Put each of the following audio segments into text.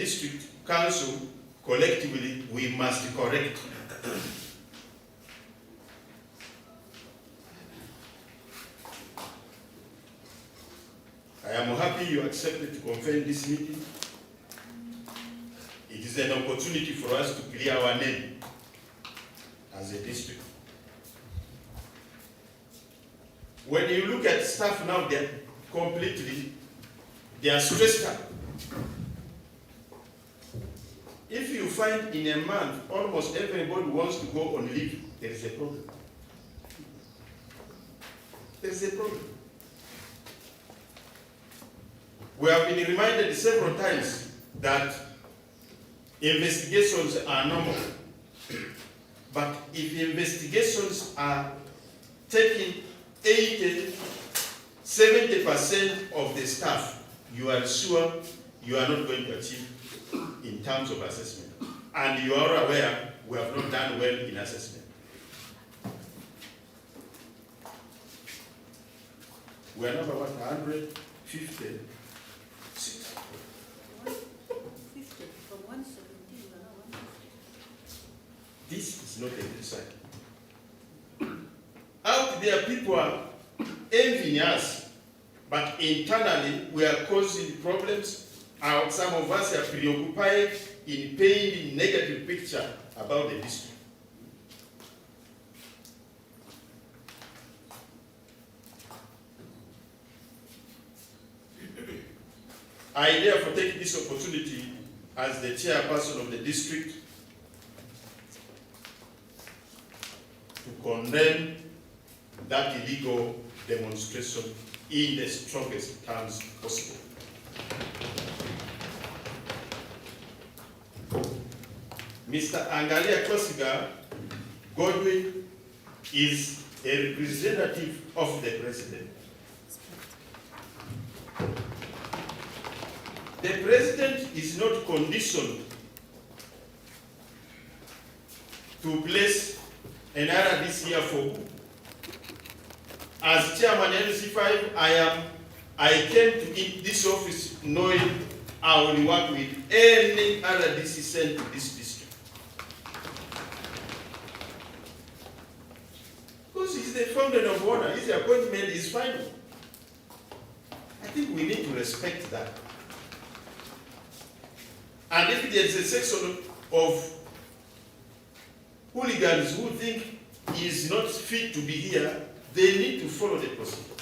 district council, collectively, we must correct. I am happy you accepted to confirm this meeting. It is an opportunity for us to clear our name as a district. When you look at staff now, they are stressed out. If you find in a month, almost everybody wants to go on leave, there is a problem. There is a problem. We have been reminded several times that investigations are normal. But if investigations are taking 80, 70% of the staff, you are sure you are not going to achieve in terms of assessment. And you are aware we have not done well in assessment. We are number 150. This is not a good sign. Out there, people are envying us, but internally we are causing problems. Some of us are preoccupied in painting a negative picture about the district. I therefore take this opportunity as the chairperson of the district to condemn that illegal demonstration in the strongest terms possible. Mr. Angalia Kosiga Godwin is a representative of the president. The president is not conditioned to place an RDC here for who. As chairman LC5, I came to this office knowing I will work with any RDC sent to this district. Because he's the founder of order, his appointment is final. I think we need to respect that. And if there is a section of hooligans who think he is not fit to be here, they need to follow the procedure.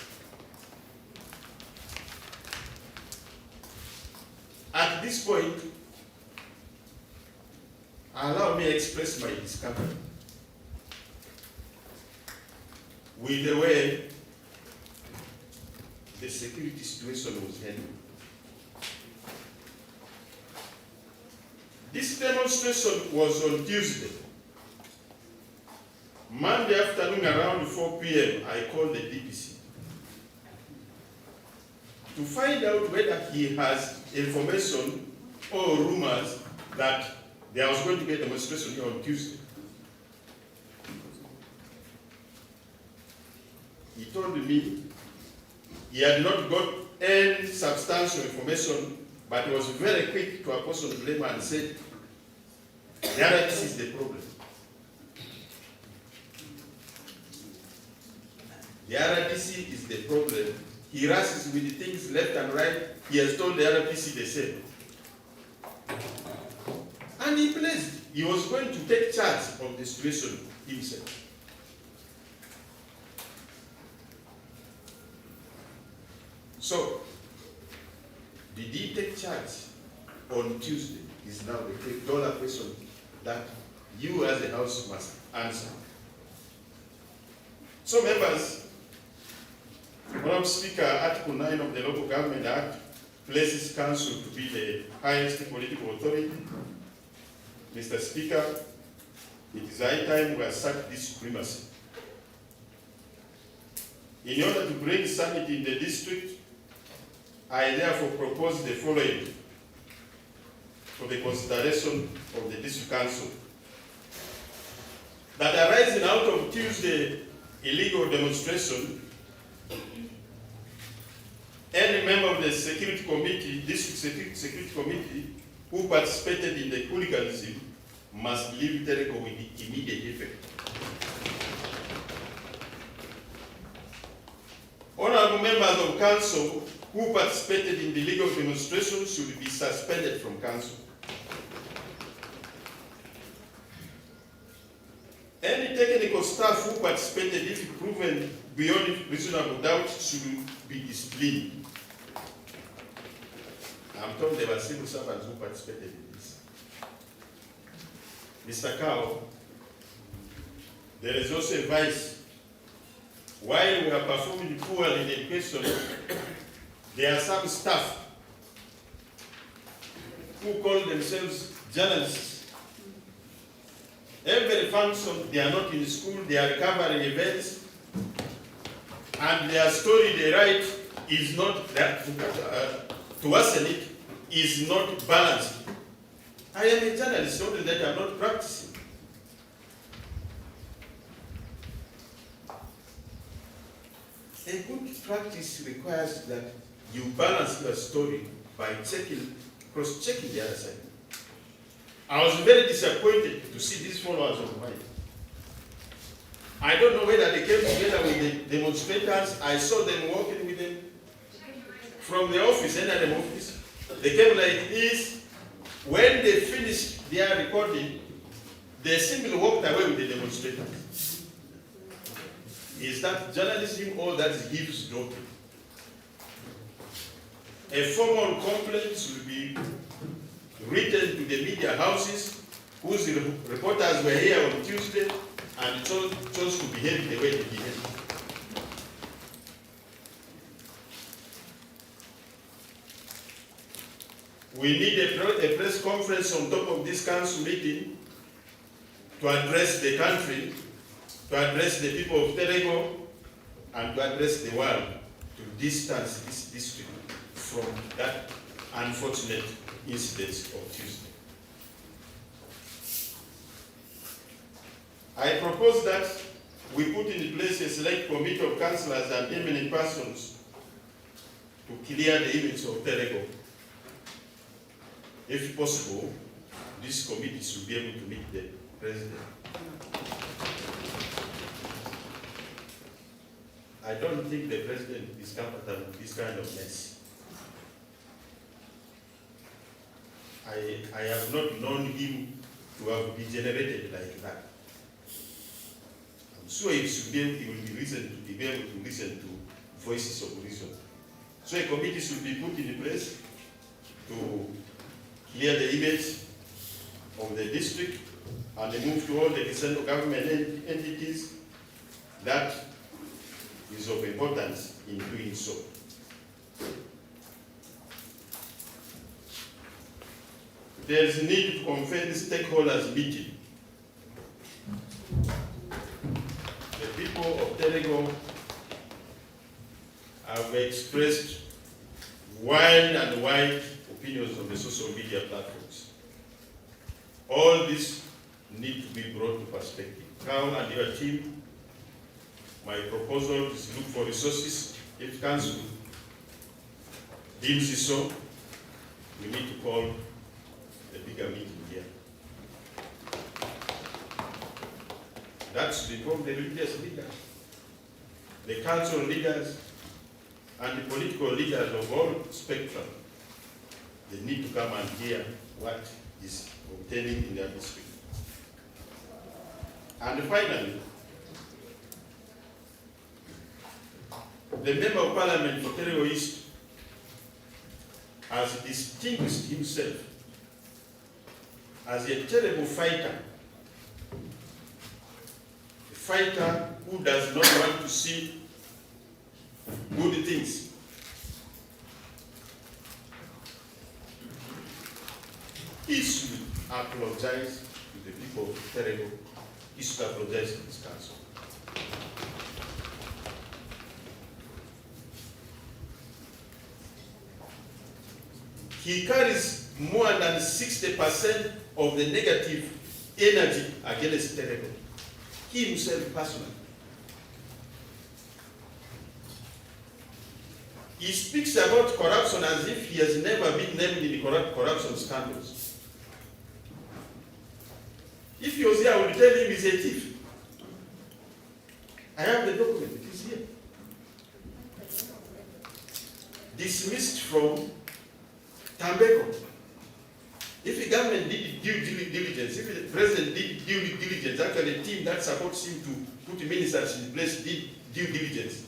At this point, allow me to express my discomfort with the way the security situation was handled. This demonstration was on Tuesday. Monday afternoon around 4 p.m., I called the DPC to find out whether he has information or rumors that there was going to be a demonstration here on Tuesday. He told me he had not got any substantial information, but he was very quick to apportion the blame and said, the RDC is the problem. The RDC is the problem. He rushes with the things left and right. He has told the RDC the same. And he pledged he was going to take charge of the situation himself. So, did he take charge on Tuesday is now the $8 question that you as a house must answer. So members, Madam Speaker, Article 9 of the Local Government Act places council to be the highest political authority. Mr. Speaker, it is high time we assert this supremacy. In order to bring sanity in the district, I therefore propose the following for the consideration of the district council. That arising out of Tuesday illegal demonstration, any member of the security committee, district security committee, who who participated in the hooliganism must leave Terego with immediate effect. Honorable members of council who participated in the legal demonstration should be suspended from council. Any technical staff who participated, if proven beyond reasonable doubt, should be disciplined. I'm told there were civil servants who participated in this. Mr. Kao, there is also a vice. While we are performing poorly in education, there are some staff who call themselves journalists. Every function, they are not in school, they are covering events, and their story they write is not that, to worsen it, is not balanced. I am a journalist, only that I'm not practicing. A good practice requires that you balance your story by cross-checking the other side. I was very disappointed to see these followers of mine. I don't know whether they came together with the demonstrators. I saw them walking with them from the office, NRM office. They came like this. When they finished their recording, they simply walked away with the demonstrators. Is that journalism or that is eavesdropping? A formal complaint should be written to the media houses whose reporters were here on Tuesday and chose to behave the way they behaved. We need a press conference on top of this council meeting to address the country, to address the people of Terego, and to address the world, to distance this district from that unfortunate incident of Tuesday. I propose that we put in place a select committee of councillors and eminent persons to clear the image of Terego. If possible, this committee should be able to meet the president. I don't think the president is comfortable with this kind of mess. I have not known him to have degenerated like that. I'm sure he will be able to listen to voices of reason. So a committee should be put in place to clear the image of the district and move to all the central government entities. That is of importance in doing so. There is need to convene the stakeholders meeting. The people of Terego have expressed wide and wide opinions on the social media platforms. All this need to be brought to perspective. Now and your team, my proposal is to look for resources. If council deems it so, we need to call a bigger meeting here. That should be from the religious leaders, the cultural leaders, and the political leaders of all spectrum. They need to come and hear what is obtaining in their district. And finally, the Member of Parliament for Terego East has distinguished himself as a terrible fighter, a fighter who does not want to see good things. He should apologize to the people of Terego. He should apologize to this council. He carries more than 60% of the negative energy against Terego. He himself personally. He speaks about corruption as if he has never been named in the corruption scandals. If he was here, I would tell him he's a thief. I have the document, it is here. Dismissed from Terego. If the government did due diligence, if the president did due diligence, actually the team that supports him to put ministers in place did due diligence.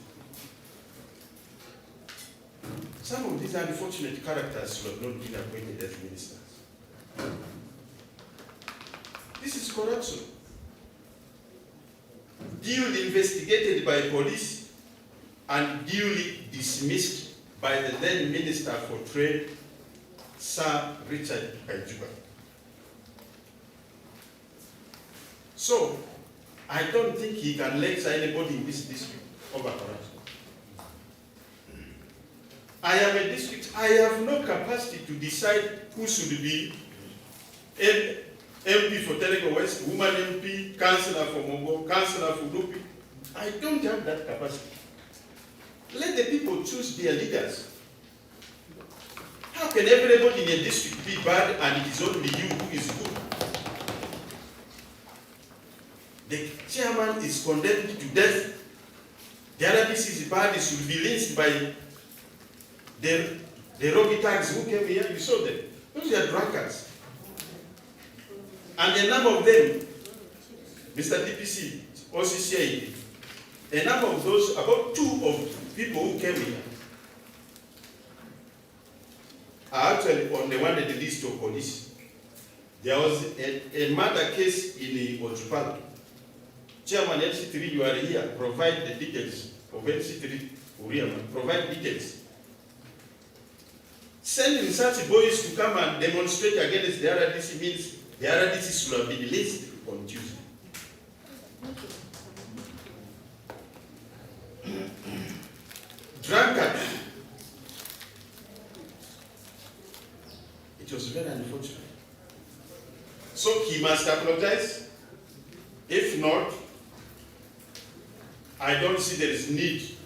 Some of these unfortunate characters should have not been appointed as ministers. This is corruption. Duly investigated by police and duly dismissed by the then Minister for Trade, Sir Richard Kaijuba. So, I don't think he can lecture anybody in this district over corruption. I am a district, I have no capacity to decide who should be MP for Terego West, woman MP, councillor for Mongo, councillor for Lupi. I don't have that capacity. Let the people choose their leaders. How can everybody in a district be bad and it is only you who is good? The chairman is condemned to death. The other is bad, he should be lynched by the robbie thugs who came here. You saw them. Those are drunkards. And a number of them, Mr. DPC, OCCA, a number of those, about 2 of people who came here, are actually on the wanted list of police. There was a murder case in Ojupal. Chairman NC3, you are here, provide the details of NC3, provide details. Sending such boys to come and demonstrate against the RDC means the RDC should have been released on Tuesday. Drunkard. It was very unfortunate. So he must apologize. If not, I don't see there is need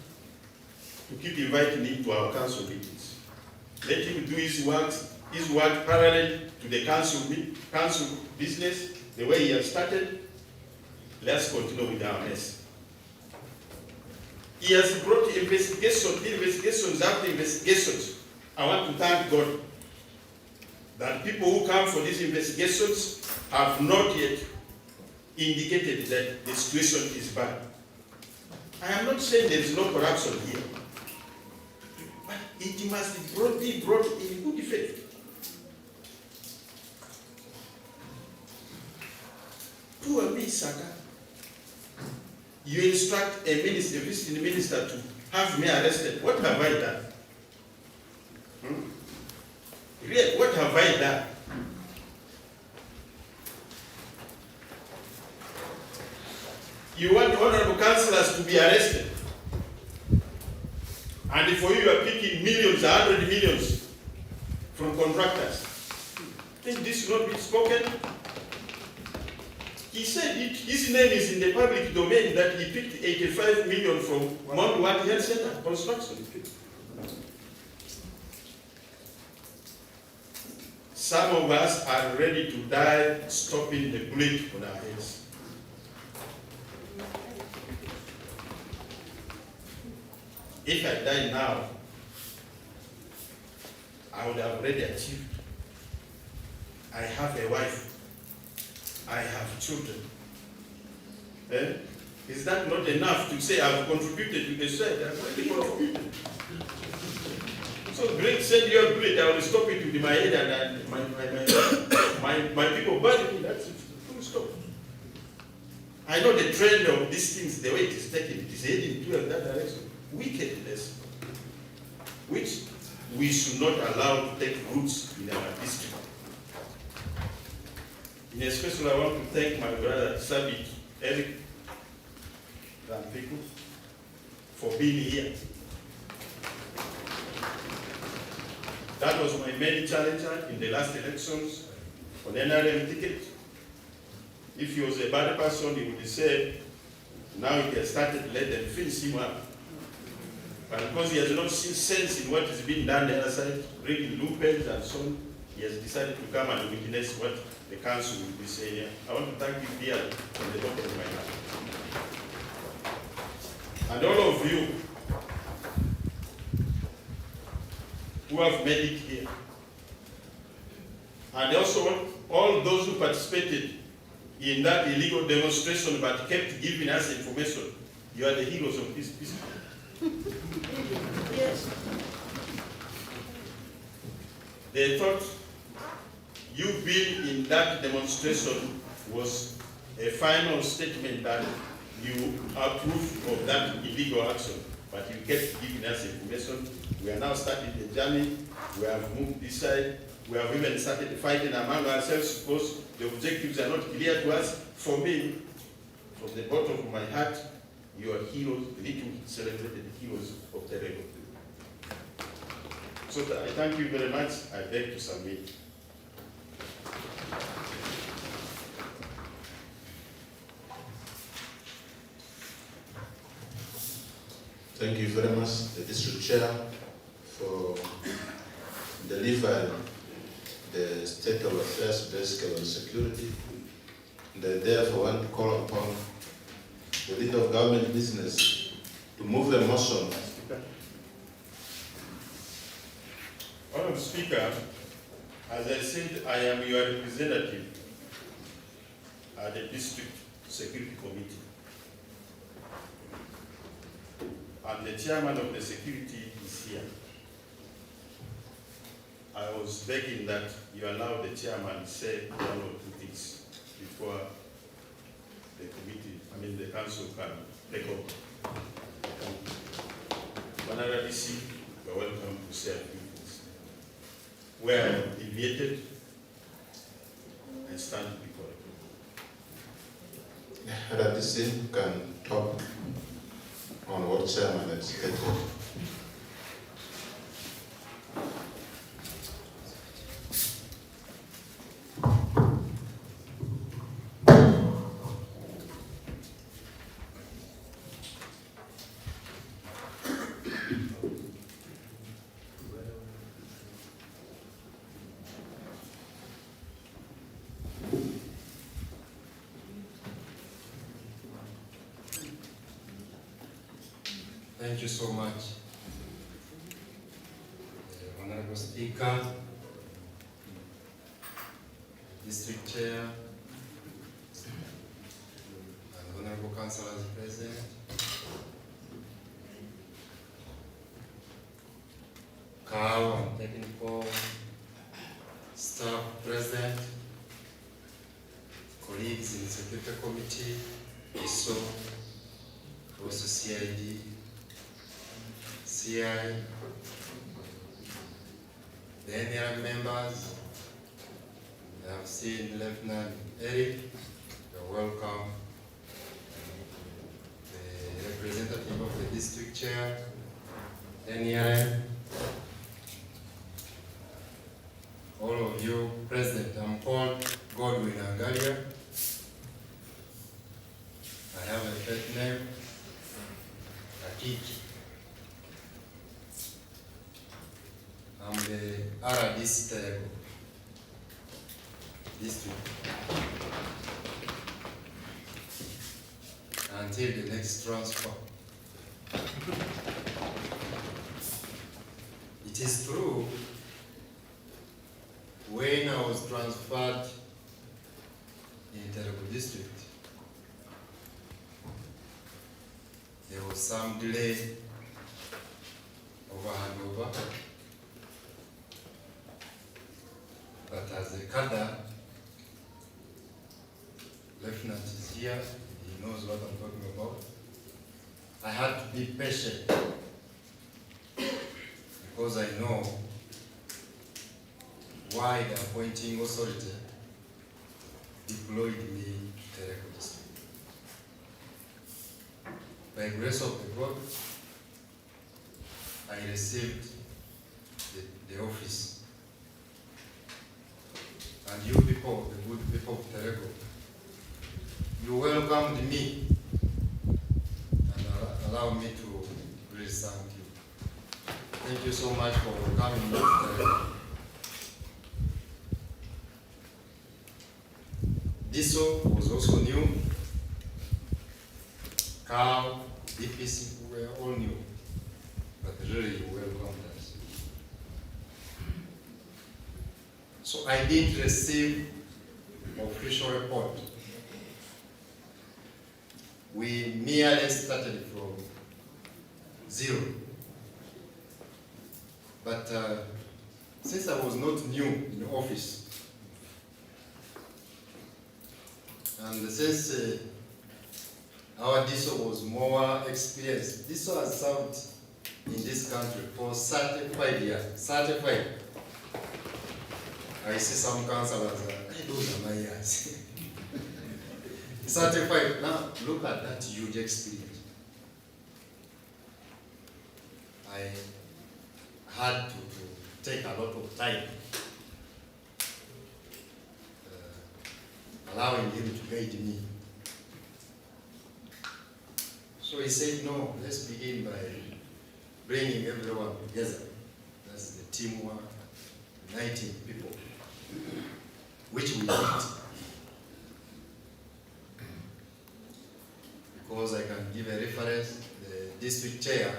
to keep inviting him to our council meetings. Let him do his work parallel to the council business, the way he has started. Let's continue with our mess. He has brought investigations after investigations. I want to thank God that people who come for these investigations have not yet indicated that the situation is bad. I am not saying there is no corruption here, but it must be brought in good faith. Poor me, Saka. You instruct a visiting minister to have me arrested. What have I done? Really, what have I done? You want honorable councillors to be arrested. And for you are picking millions, 100 millions from contractors. Think this should not be spoken? He said it, his name is in the public domain that he picked 85 million from Mount Ward Health Center construction. Some of us are ready to die stopping the bullet on our heads. If I die now, I would have already achieved. I have a wife. I have children. Is that not enough to say I've contributed to the society? I've already contributed. So send your bullet, I will stop it with my head and my people burn me. That's it. Full stop. I know the trend of these things, the way it is taken, it is heading to that direction. Wickedness, which we should not allow to take roots in our district. In especial, I want to thank my brother Sabit Eric Rampiku for being here. That was my main challenger in the last elections on NRM ticket. If he was a bad person, he would say, now he has started, let them finish him up. But because he has not seen sense in what is being done the other side, bringing loopholes and so on, he has decided to come and witness what the council will be saying here. I want to thank you dearly from the bottom of my heart. And all of you who have made it here, and also all those who participated in that illegal demonstration but kept giving us information, you are the heroes of this peace. Yes. They thought you being in that demonstration was a final statement that you approve of that illegal action, but you kept giving us information. We are now starting the journey. We have moved this side. We have even started fighting among ourselves because the objectives are not clear to us. For me, from the bottom of my heart, you are heroes, little celebrated heroes of Terego. So I thank you very much. I beg to submit. Thank you very much, the district chair, for delivering the state of affairs basically on security. And I therefore want to call upon the leader of government business to move the motion. Honourable Speaker, as I said, I am your representative at the District Security Committee. And the chairman of the security is here. I was begging that you allow the chairman to say one or two things before the committee, the council can take over. Honorable DC, you are welcome to say a few things. We are deviated and stand before you. Honorable DC can talk on what chairman has stated. Thank you so much, Honorable Speaker, District Chair, and Honorable Councillors present, CAO and technical staff present, colleagues in the Security Committee, also CID, CI, the NRM members. I have seen Lieutenant Eric, you're welcome. The representative of the district chair, NRM, all of you present. I'm called Godwin Angalia. I have a pet name, Akiki. I'm the RDC Terego district. Until the next transfer. It is true, when I was transferred in Terego district, there was some delay over handover. But as a cadre, Lieutenant is here, he knows what I'm talking about. I had to be patient because I know why the appointing authority deployed me to Terego district. By grace of the God, I received the office. And you people, the good people of Terego, you welcomed me and allow me to really thank you. Thank you so much for coming to Terego. Diesel was also new. Cow, DPC were all new, but really welcomed us. So I didn't receive official report. We merely started from zero. But since I was not new in office, and since our diesel was more experienced, diesel has served in this country for 35 years. 35. I see some councillors, those are my years. 35. Now, look at that huge experience. I had to take a lot of time allowing him to guide me. So he said, no, let's begin by bringing everyone together. That's the teamwork, uniting people, which we did. Because I can give a reference, the district chair,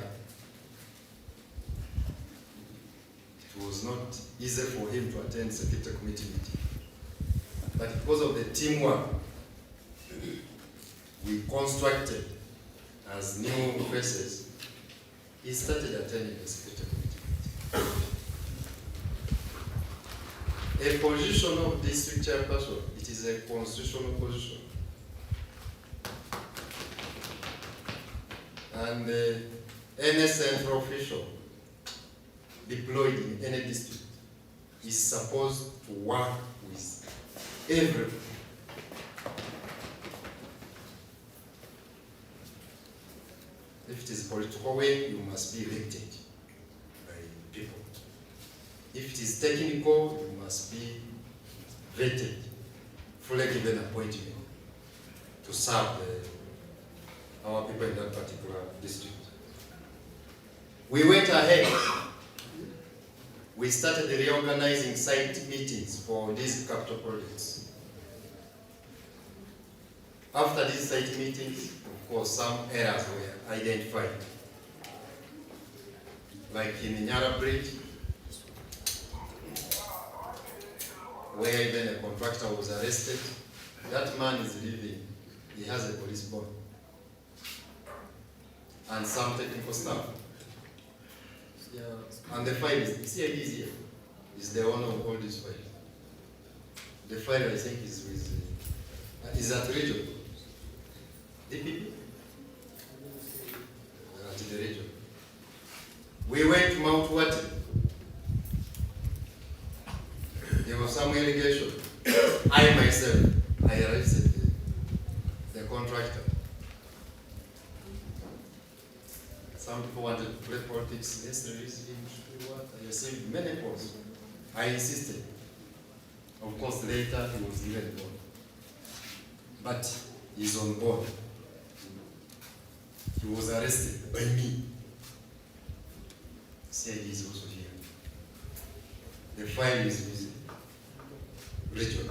it was not easy for him to attend secretary committee meeting. But because of the teamwork we constructed as new faces, he started attending the secretary committee meeting. A position of district chairperson, it is a constitutional position. And any central official deployed in any district is supposed to work with everyone. If it is political way, you must be elected by people. If it is technical, you must be vetted, fully given appointment to serve our people in that particular district. We went ahead. We started reorganizing site meetings for these capital projects. After these site meetings, of course, some errors were identified. Like in Nyara Bridge, where even a contractor was arrested. That man is living, he has a police bond. And some technical staff. Yeah. And the file is, CID is here. Is the owner of all these files. The file, I think, is with, is at region. DPP? At the region. We went to Mount Wati. There was some allegation. I myself, I arrested the contractor. Some people wanted to play politics. Let's release him. What? I received many calls. I insisted. Of course, later he was given board. But he's on board. He was arrested by me. CID is also here. The file is with region.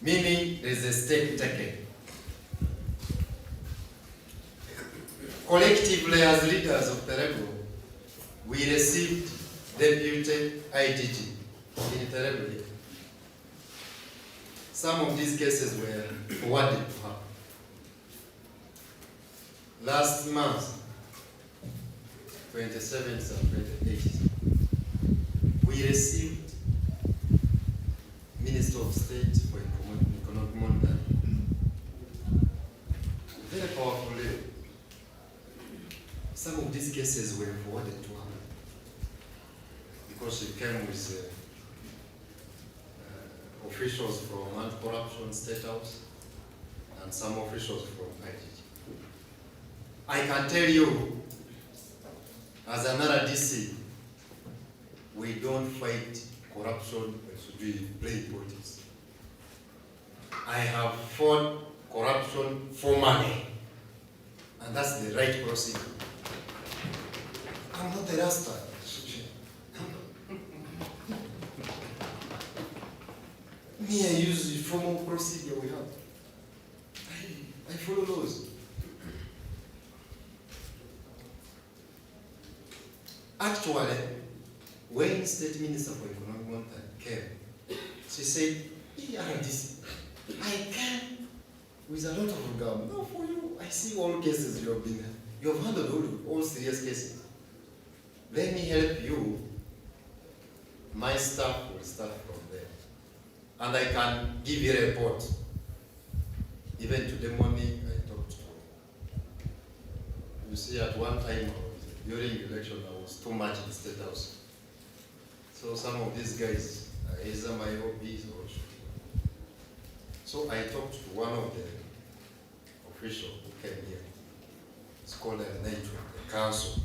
Meaning there is a step taken. Collectively, as leaders of Terego, we received deputy IDG in Terego. Some of these cases were forwarded to her. Last month, 27th and 28th, we received Minister of State for Economic Monitoring. Very powerful lady. Some of these cases were forwarded to her because she came with officials from Anti-Corruption State House and some officials from IGG. I can tell you, as another DC, we don't fight corruption as we play politics. I have fought corruption formally, and that's the right procedure. I'm not a Rasta. Me, I use the formal procedure we have. I follow laws. Actually, when State Minister for Economic Monetary came, she said, ERDC, I came with a lot of regard. No, for you, I see all cases you have handled all serious cases. Let me help you. My staff will start from there. And I can give you a report. Even today morning, I talked to her. You see, at one time, during the election, I was too much in the State House. So some of these guys are either my hobbies or... So I talked to one of the officials who came here. It's called a NATO, the council.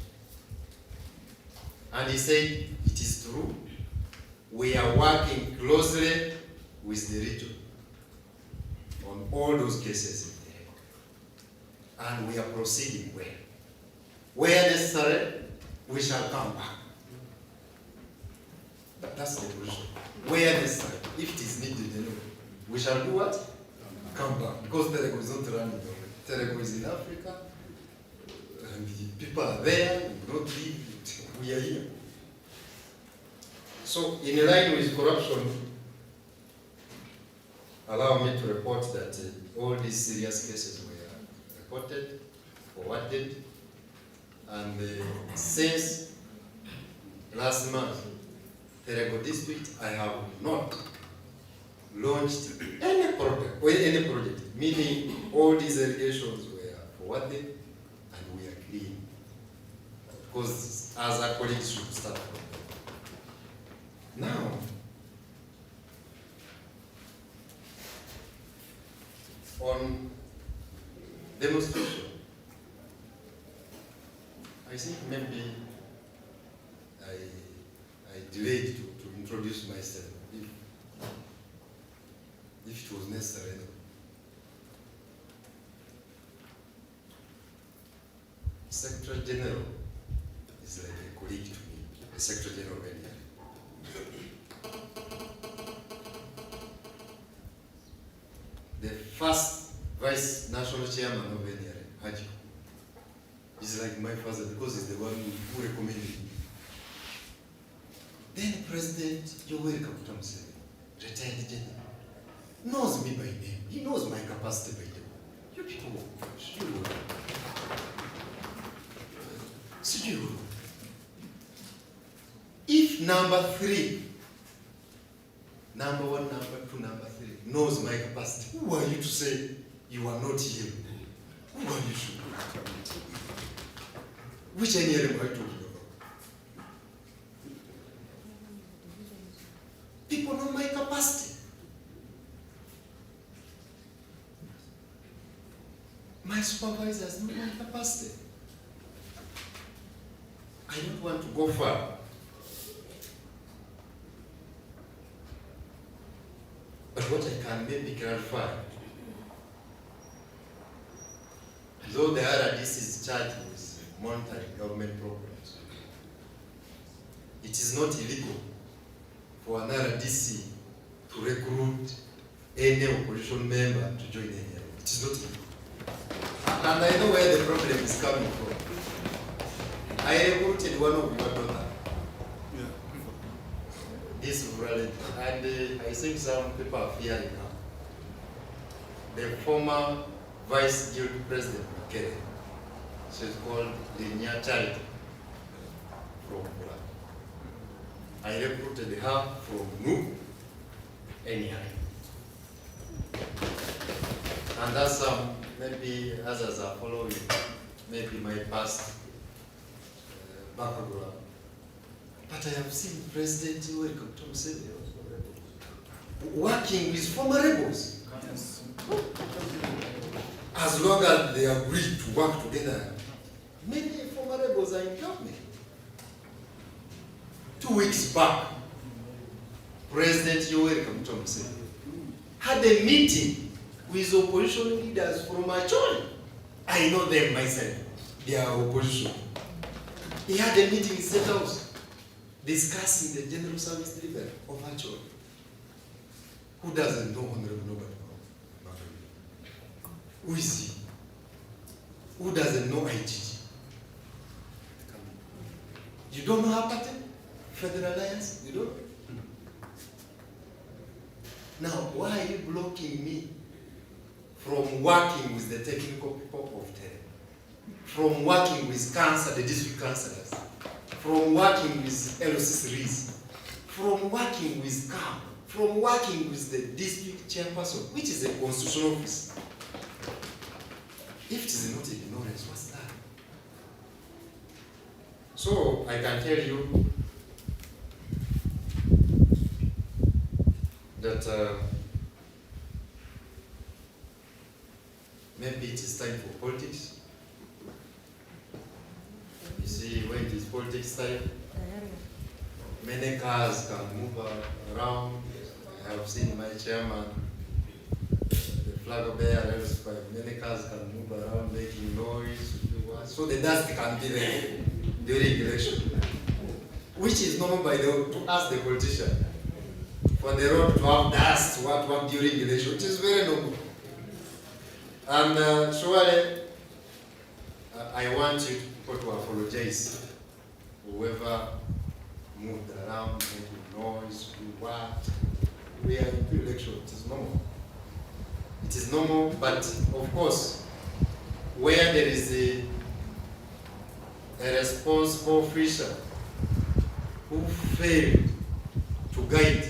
And he said, it is true. We are working closely with the region on all those cases in the Hague. And we are proceeding well. Where necessary, we shall come back. But that's the position. Where necessary, if it is needed, anyway, we shall do what? Come back. Because Terego is not running away. Terego is in Africa. And the people are there. We don't leave. We are here. So, in line with corruption, allow me to report that all these serious cases were reported, forwarded, and since last month, Terego district, I have not launched any project, meaning all these allegations were forwarded and we are clean. Because as our colleagues should start from there. Now, on demonstration, I think maybe I delayed to introduce myself if it was necessary. Secretary General is like a colleague to me, the Secretary General of India. The first Vice National Chairman of India, Haji, is like my father because he's the one who recommended me. Then President Yoweri Kaguta Museveni, retired general, knows me by name. He knows my capacity by name. You people, if number 3, number 1, number 2, number 3 knows my capacity, who are you to say you are not here? Who are you to? Which area am I talking about? People know my capacity. My supervisors know my capacity. I don't want to go far. But what I can maybe clarify, though the RDC is charged with monitoring government programs, it is not illegal for an RDC to recruit any opposition member to join any area. It is not illegal. And I know where the problem is coming from. I recruited one of your daughters. This rally, and I think some people are fearing now. The former Vice Guild President, Makere, she's called Linia Charity from Pula. I recruited her from NU, NI. And that's maybe others are following, maybe my past background. But I have seen President Yoweri Kaguta Museveni working with former rebels. Yes. As long as they agree to work together, many former rebels are in government. 2 weeks back, President Yoweri Kaguta Museveni had a meeting with opposition leaders from Acholi. I know them myself. They are opposition. He had a meeting in State House discussing the general service delivery of Acholi. Who doesn't know Honorable Norbert Maverick? Who is he? Who doesn't know IGG? You don't know her party? Federal Alliance? You don't? Now, why are you blocking me from working with the technical people of Terego? From working with cancer, the district councillors? From working with LC3s? From working with CAM? From working with the district chairperson, which is a constitutional office? If it is not ignorance, what's that? So I can tell you that maybe it is time for politics. You see, when it is politics time, many cars can move around. I have seen my chairman, the flag bearers, many cars can move around making noise. So the dust can be there during election. Which is normal by to ask the politician. For the road to have dust, what during election, which is very normal. And surely, I want you to apologize. Whoever moved around, making noise, do what. We are in pre-election, it is normal. It is normal, but of course, where there is a responsible official who failed to guide,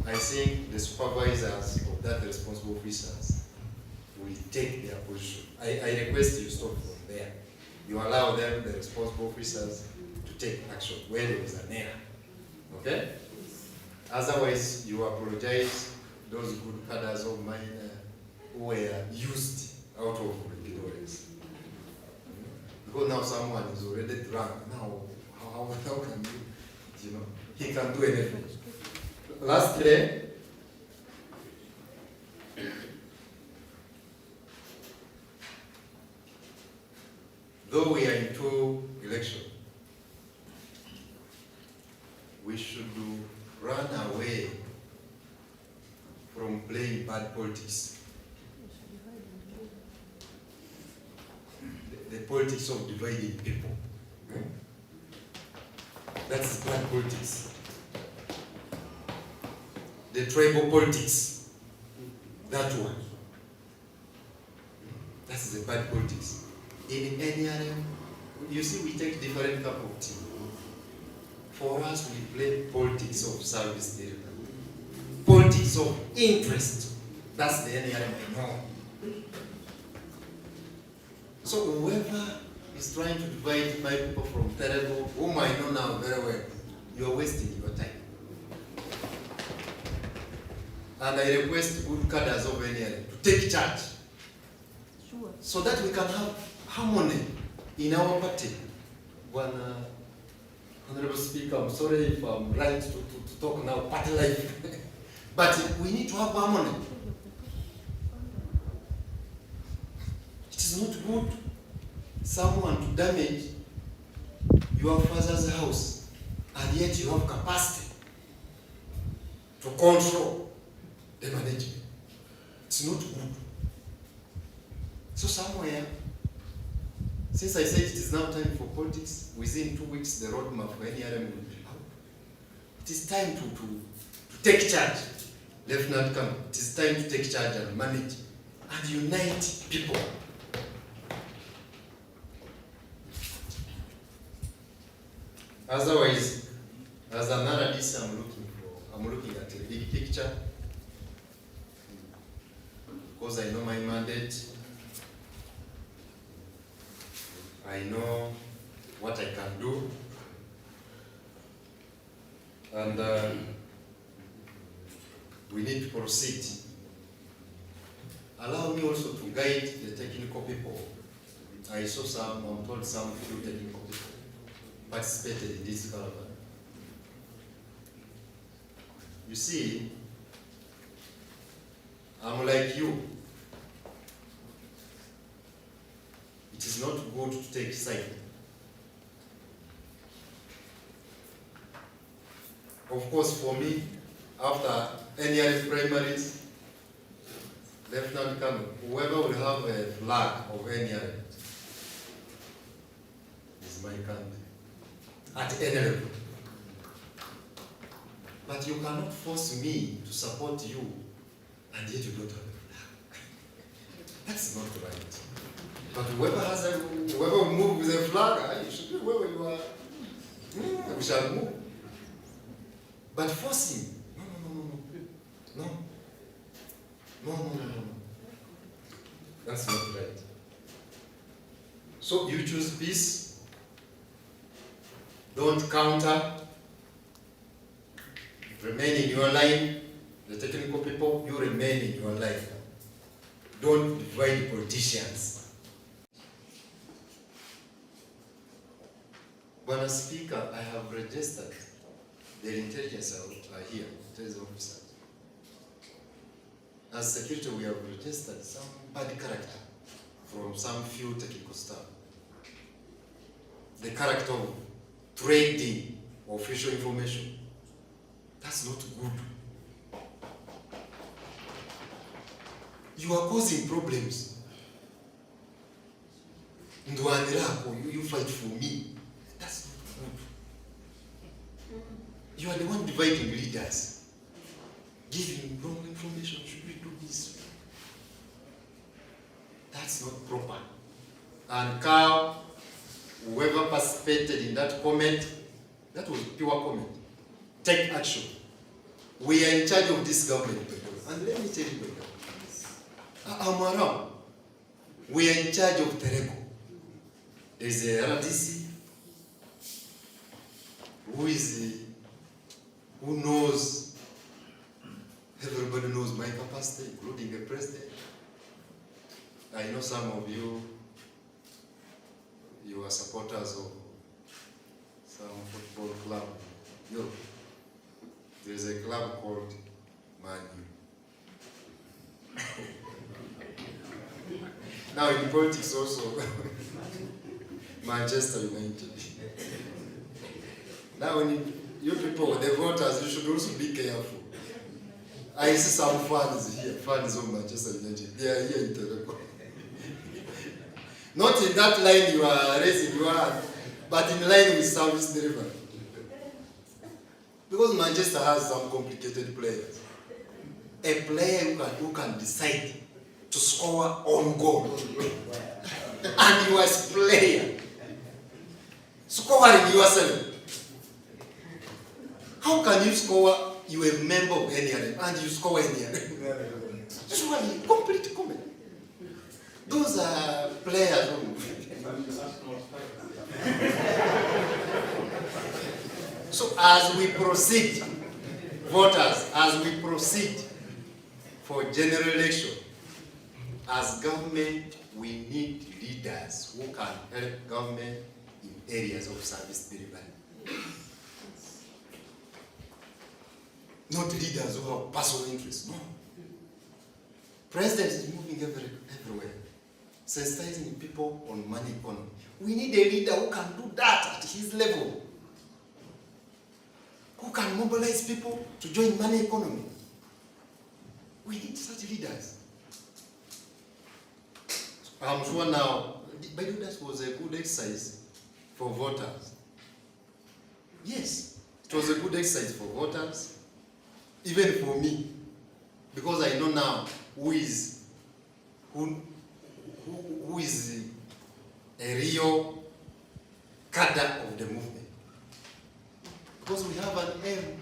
I think the supervisors of that responsible officers will take their position. I request you stop from there. You allow them, the responsible officers, to take action where there is an error. Okay? Otherwise, you apologize those good cadres of mine who were used out of ignorance. Because now someone is already drunk. Now, how can you know, he can do anything. Lastly, though we are into election, we should run away from playing bad politics. The politics of dividing people. That's bad politics. The tribal politics. That one. That's the bad politics. In any area, you see, we take different cup of tea. For us, we play politics of service delivery. Politics of interest. That's the NRM I know. So whoever is trying to divide my people from Terego, whom I know now very well, you are wasting your time. And I request good cadres of NRM to take charge. Sure. So that we can have harmony in our party. Honorable Speaker, I'm sorry if I'm right to talk now party life. But we need to have harmony. It is not good someone to damage your father's house, and yet you have capacity to control the management. It's not good. So somewhere, since I said it is now time for politics, within 2 weeks the roadmap for NRM will be out. It is time to take charge. Lieutenant Colonel, it is time to take charge and manage and unite people. Otherwise, as an analyst, I'm looking at the big picture because I know my mandate. I know what I can do, and we need to proceed. Allow me also to guide the technical people. I saw some, I'm told some few technical people participated in this caravan. You see, I'm like you. It is not good to take side. Of course, for me, after any other primaries, Lieutenant Colonel, whoever will have a flag of any other is my candidate at any level. But you cannot force me to support you and yet you don't have a flag. That's not right. But whoever will move with a flag, you should be wherever you are. We shall move. But forcing, no. That's not right. So you choose peace. Don't counter. Remain in your line. The technical people, you remain in your line. Don't divide politicians. Bwana Speaker, I have registered their intelligence are here, intelligence officers. As security, we have registered some bad character from some few technical staff. The character of trading official information. That's not good. You are causing problems. You fight for me. That's not good. You are the one dividing leaders, giving wrong information. Should we do this? That's not proper. And Carl, whoever participated in that comment, that was pure comment. Take action. We are in charge of this government. And let me tell you, I'm around. We are in charge of Terego. There is a RDC who knows, everybody knows my capacity, including the president. I know some of you are supporters of some football club in Europe. There's a club called Man U. Now in politics also, Manchester United. Now when you people, the voters, you should also be careful. I see some fans here, fans of Manchester United. They are here in Terego. Not in that line you are raising your hand, but in line with service delivery. Because Manchester has some complicated players. A player who can decide to score on goal. And you as a player, scoring yourself. How can you score? You are a member of any other and you score any other. Surely, complete comment. Those are players. So as we proceed, voters, as we proceed for general election, as government, we need leaders who can help government in areas of service delivery. Not leaders who have personal interests, no. President is moving everywhere, sensitizing people on money economy. We need a leader who can do that at his level. Who can mobilize people to join money economy. We need such leaders. I'm sure now, by the way, that was a good exercise for voters. Yes, it was a good exercise for voters, even for me, because I know now who is a real cadre of the movement. Because we have an aim,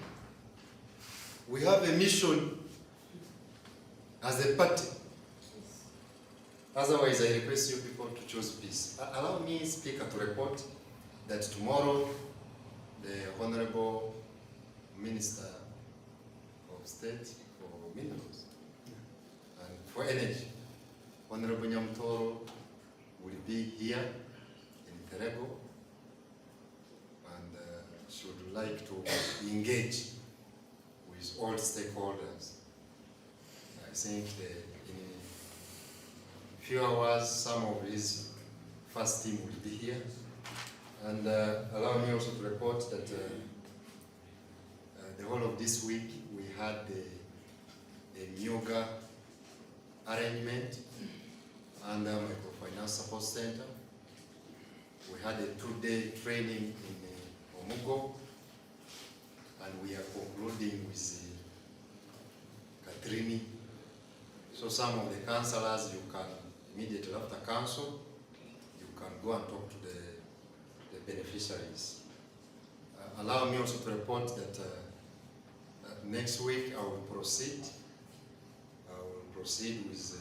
we have a mission as a party. Otherwise, I request you people to choose peace. Allow me, Speaker, to report that tomorrow the Honorable Minister of State for Minerals and for Energy, Honorable Nyamtoro, will be here in Terego and should like to engage with all stakeholders. I think in a few hours, some of his first team will be here. And allow me also to report that the whole of this week we had the Myoga arrangement under Microfinance Support Center. We had a 2-day training in Omugo, and we are concluding with Katrini. So some of the councillors, you can immediately after council, you can go and talk to the beneficiaries. Allow me also to report that next week I will proceed. With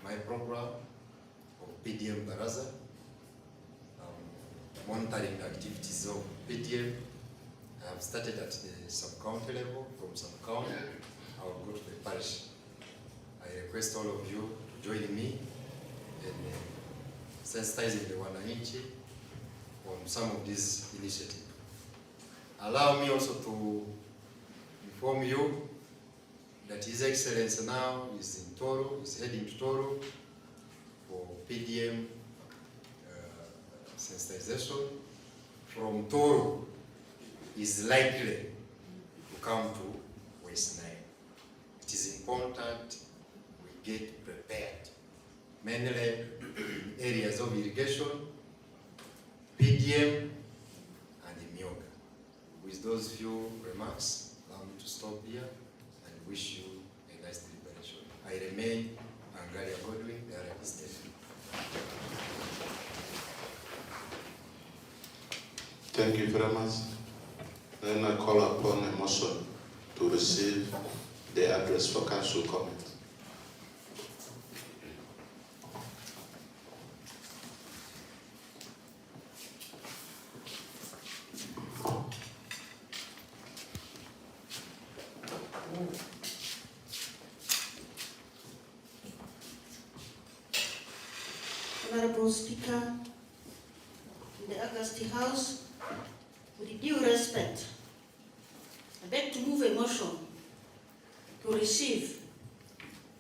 my program of PDM Baraza, monitoring the activities of PDM. I have started at the sub-county level. From sub-county, I will go to the parish. I request all of you to join me in sensitizing the Wananchi on some of these initiatives. Allow me also to inform you that His Excellency now is in Toro, is heading to Toro for PDM sensitization. From Toro is likely to come to West Nile. It is important we get prepared, mainly in areas of irrigation, PDM, and the Myoga. With those few remarks, allow me to stop here and wish you a nice deliberation. I remain Angalia Godwin, the RIP State. Thank you very much. Then I call upon a motion to receive the address for council comment. Honorable Speaker, in the August House, with due respect, I beg to move a motion to receive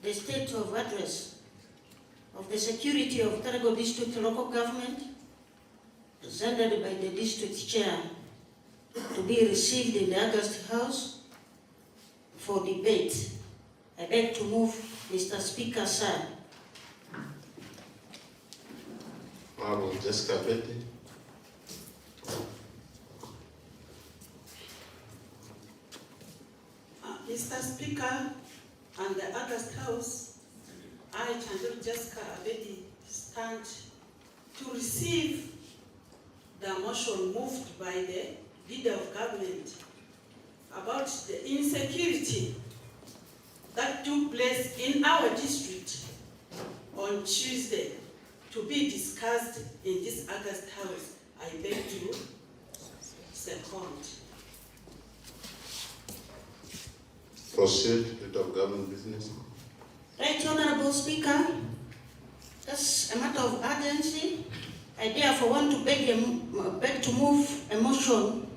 the state of address of the security of Terego District Local Government, presented by the District Chair, to be received in the August House for debate. I beg to move, Mr. Speaker, sir. Honorable Jessica Betty. Mr. Speaker and the August House, I, Chandra Jessica Abedi, stand to receive the motion moved by the leader of government about the insecurity that took place in our district on Tuesday to be discussed in this August House. I beg to second. Proceed with the government business. Right, Honorable Speaker, that's a matter of urgency. I therefore want to beg to move a motion.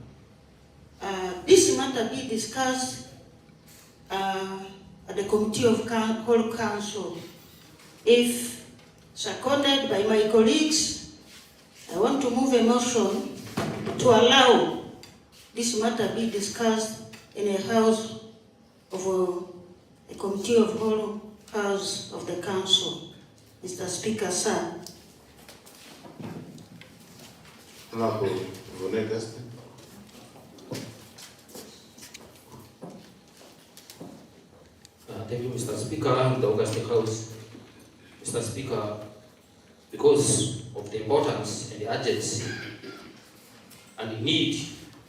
This matter be discussed at the Committee of Whole Council. If seconded by my colleagues, I want to move a motion to allow this matter be discussed in a house of a Committee of Whole House of the Council. Mr. Speaker, sir. Honorable Vonegas. Thank you, Mr. Speaker and the August House. Mr. Speaker, because of the importance and the urgency and the need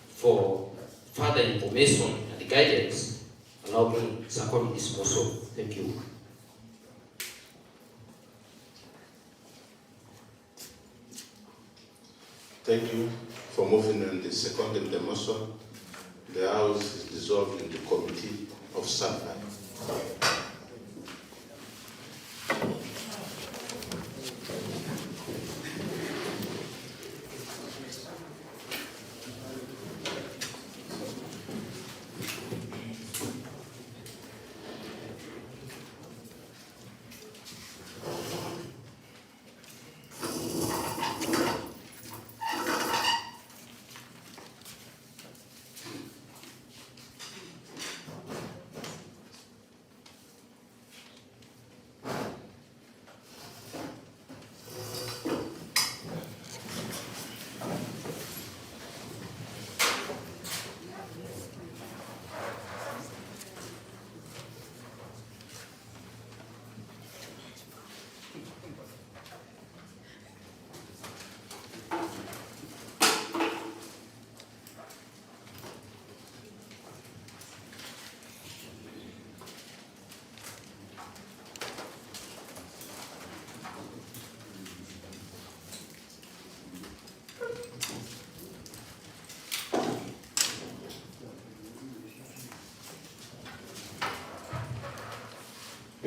for further information and the guidance, allow me to second this motion. Thank you. Thank you for moving on the second the motion. The House is dissolved into Committee of Supply.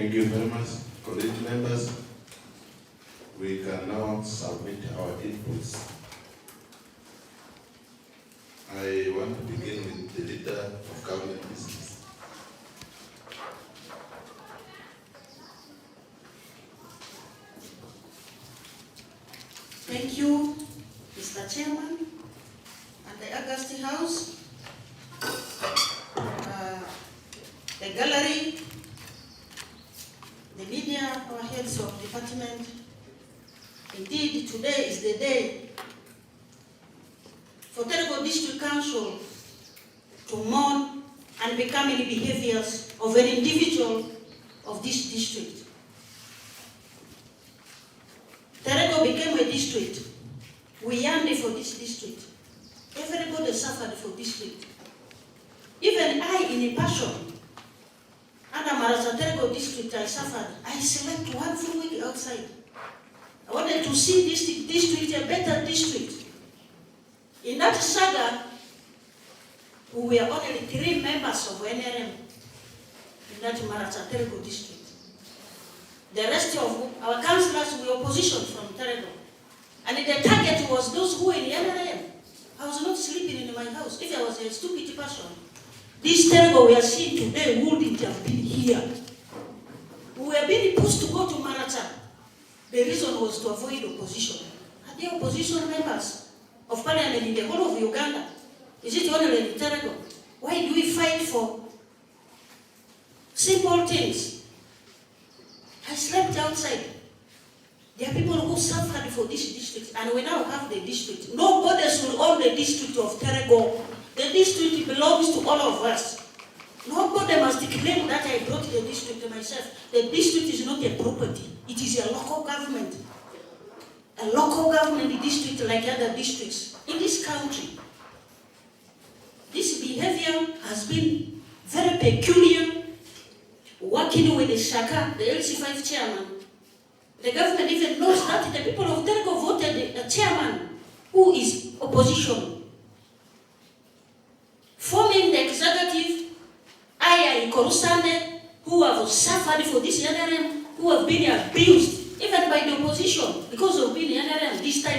Thank you very much. Colleague members, we can now submit our inputs. I want to begin with the leader of government business. Thank you, Mr. Chairman, and the August House, the gallery, the media, our heads of department. Indeed, today is the day for Terego District Council to mourn unbecoming behaviors of an individual of this district. Terego became a district. We yearned for this district. Everybody suffered for this district. Even I, in a passion, under Marasa Terego district, I suffered. I slept 1 full week outside. I wanted to see this district a better district. In that saga, we were only 3 members of NRM in that Marasa Terego district. The rest of our councillors were opposition from Terego. And the target was those who were in the NRM. I was not sleeping in my house. If I was a stupid person, this Terego we are seeing today wouldn't have been here. We were being pushed to go to Marata. The reason was to avoid opposition. Are there opposition members of parliament in the whole of Uganda? Is it only in Terego? Why do we fight for simple things? I slept outside. There are people who suffered for this district, and we now have the district. Nobody will own the district of Terego. The district belongs to all of us. Nobody must claim that I brought the district to myself. The district is not a property. It is a local government. A local government district like other districts in this country. This behavior has been very peculiar. Working with the Shaka, the LC5 chairman, the government even knows that the people of Terego voted a chairman who is opposition. Forming the executive, Aya Korusane, who have suffered for this NRM, who have been abused, even by the opposition, because of being NRM this time.